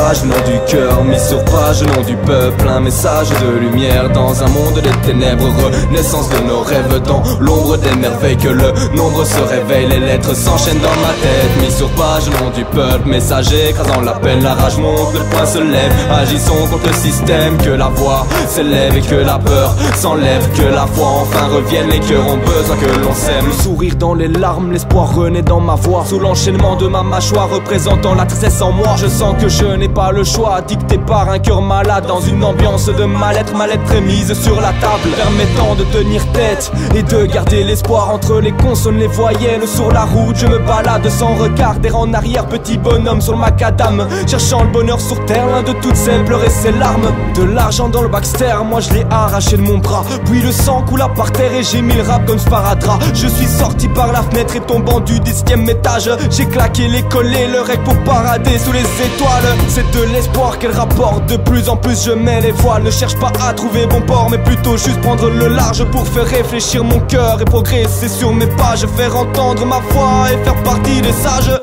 rage venant du cœur, mis sur page au nom du peuple. Un message de lumière dans un monde des ténèbres. Renaissance de nos rêves dans l'ombre des merveilles. Que le nombre se réveille, les lettres s'enchaînent dans ma tête. Mis sur page au nom du peuple, messager écrasant la peine. La rage monte, le poing se lève, agissons contre le système. Que la voix s'élève et que la peur s'enlève. Que la foi enfin revienne, les cœurs ont besoin que l'on s'aime. Le sourire dans les larmes, l'espoir renaît dans ma voix. Sous l'enchaînement de ma mâchoire représentant la tristesse en moi. Je sens que je n'ai pas le choix, dicté par un cœur malade. Dans une ambiance de mal-être, ma lettre est mise sur la table, permettant de tenir tête et de garder l'espoir. Entre les consonnes, les voyelles, sur la route je me balade sans regarder en arrière. Petit bonhomme sur le macadam, cherchant le bonheur sur terre, loin de toutes celles pleurer ses larmes. De l'argent dans le Baxter, moi je l'ai arraché de mon bras. Puis le sang coula par terre et j'ai mis le rap comme sparadrap. Je suis sorti par la fenêtre et tombant du 10e étage. J'ai claqué les collets, le rec pour parader sous les étoiles. C'est de l'espoir qu'elle rapporte, de plus en plus je mets les voiles. Ne cherche pas à trouver bon port, mais plutôt juste prendre le large pour faire réfléchir mon cœur et progresser sur mes pages. Faire entendre ma voix et faire partie des sages.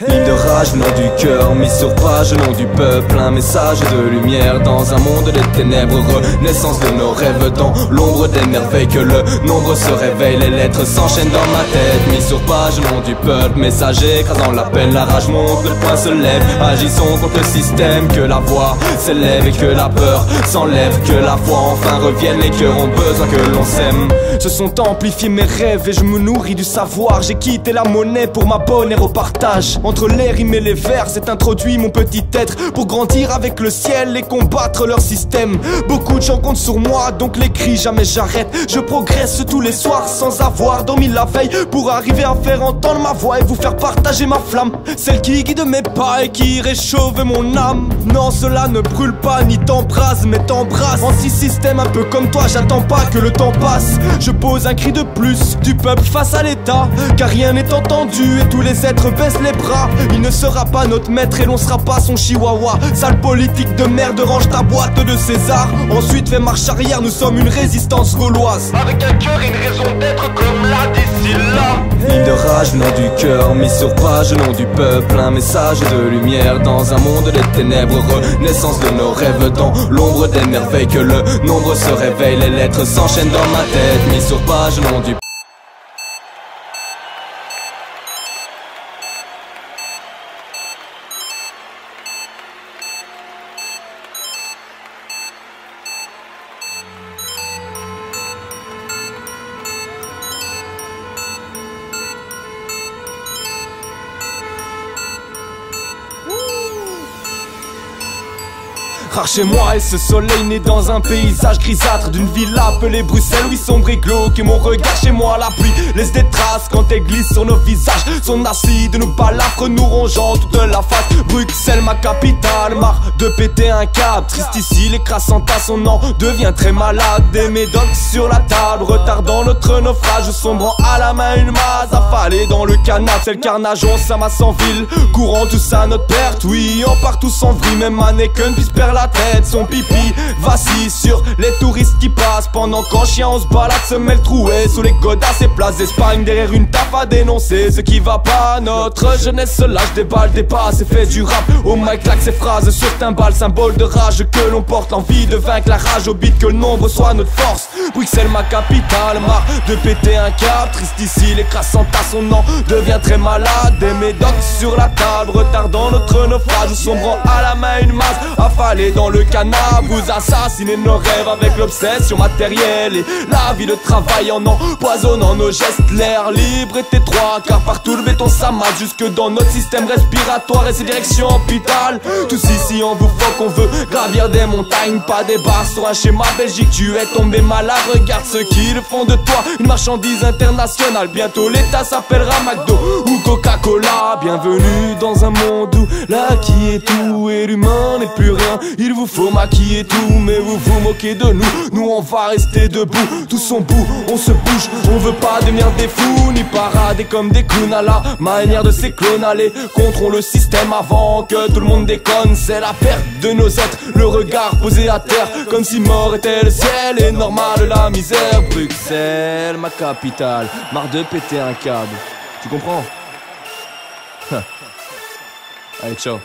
Ligne de rage venant du cœur, mis sur page au nom du peuple. Un message de lumière dans un monde des ténèbres. Renaissance de nos rêves dans l'ombre des merveilles. Que le nombre se réveille, les lettres s'enchaînent dans ma tête. Mis sur page au nom du peuple, messager écrasant la peine. La rage monte, le poing se lève, agissons contre le système. Que la voix s'élève et que la peur s'enlève. Que la foi enfin revienne, les cœurs ont besoin que l'on s'aime. Se sont amplifiés mes rêves et je me nourris du savoir. J'ai quitté la monnaie pour m'abonner au partage. Entre les rimes et les vers, s'est introduit mon petit être pour grandir avec le ciel et combattre leur système. Beaucoup de gens comptent sur moi, donc les cris jamais j'arrête. Je progresse tous les soirs sans avoir dormi la veille, pour arriver à faire entendre ma voix et vous faire partager ma flamme. Celle qui guide mes pas et qui réchauffe mon âme. Non, cela ne brûle pas ni t'embrase, mais t'embrasse. Anti-système un peu comme toi, j'attends pas que le temps passe. Je pose un cri de plus du peuple face à l'état, car rien n'est entendu et tous les êtres baissent les bras. Il ne sera pas notre maître et l'on sera pas son chihuahua. Sale politique de merde, range ta boîte de César. Ensuite fais marche arrière, nous sommes une résistance gauloise. Avec un cœur et une raison d'être comme l'a dit Sylla. Ligne de rage venant du cœur, mis sur page au nom du peuple. Un message de lumière dans un monde des ténèbres. Renaissance de nos rêves dans l'ombre des merveilles. Que le nombre se réveille, les lettres s'enchaînent dans ma tête. Mis sur page au nom du Rare chez moi et ce soleil né dans un paysage grisâtre d'une ville appelée Bruxelles. Oui, sombre et glauque et mon regard chez moi. La pluie laisse des traces quand elle glisse sur nos visages. Son acide nous balafre, nous rongeant toute la face. Bruxelles, ma capitale, marre de péter un câble. Triste ici, l'écrasante à son nom devient très malade. Des médocs sur la table, retardant notre naufrage. Sombrant à la main une masse affalée dans le canal. C'est le carnage, on s'amasse en ville, courant tous à notre perte. Oui, on part tous en vrille, même mannequin puisse perdre la tête. Son pipi vacille sur les touristes qui passent, pendant qu'en chien on se balade, se mêle troué sous les godasses et places d'Espagne. Derrière une taf à dénoncer ce qui va pas. Notre jeunesse se lâche des balles, dépasse et fait du rap. Au mic claque ses phrases sur timbales, symbole de rage que l'on porte. L'envie de vaincre la rage au beat, que le nombre soit notre force. Bruxelles, ma capitale, marre de péter un câble. Triste ici, l'écrasante à son nom devient très malade. Des médocs sur la table, retardant notre naufrage. Sombrant à la main une masse affalée dans le canard. Vous assassinez nos rêves avec l'obsession matérielle et la vie, le travail en empoisonnant nos gestes. L'air libre est étroit car partout le béton s'amasse, jusque dans notre système respiratoire et ses directions hôpital. Tous ici on vous faut qu'on veut gravir des montagnes, pas des barres sur un schéma Belgique. Tu es tombé malade, regarde ceux qui le font de toi une marchandise internationale. Bientôt l'état s'appellera McDo ou Coca-Cola. Bienvenue dans un monde où là qui est tout et l'humain n'est plus rien. Il vous faut maquiller tout, mais vous vous moquez de nous. Nous on va rester debout, tous en bout, on se bouge. On veut pas devenir des fous, ni parader comme des clowns à la manière de ces clones. Allez, contrôlons le système avant que tout le monde déconne. C'est la perte de nos êtres, le regard posé à terre, comme si mort était le ciel et normal la misère. Bruxelles, ma capitale, marre de péter un câble. Tu comprends? Allez, ciao.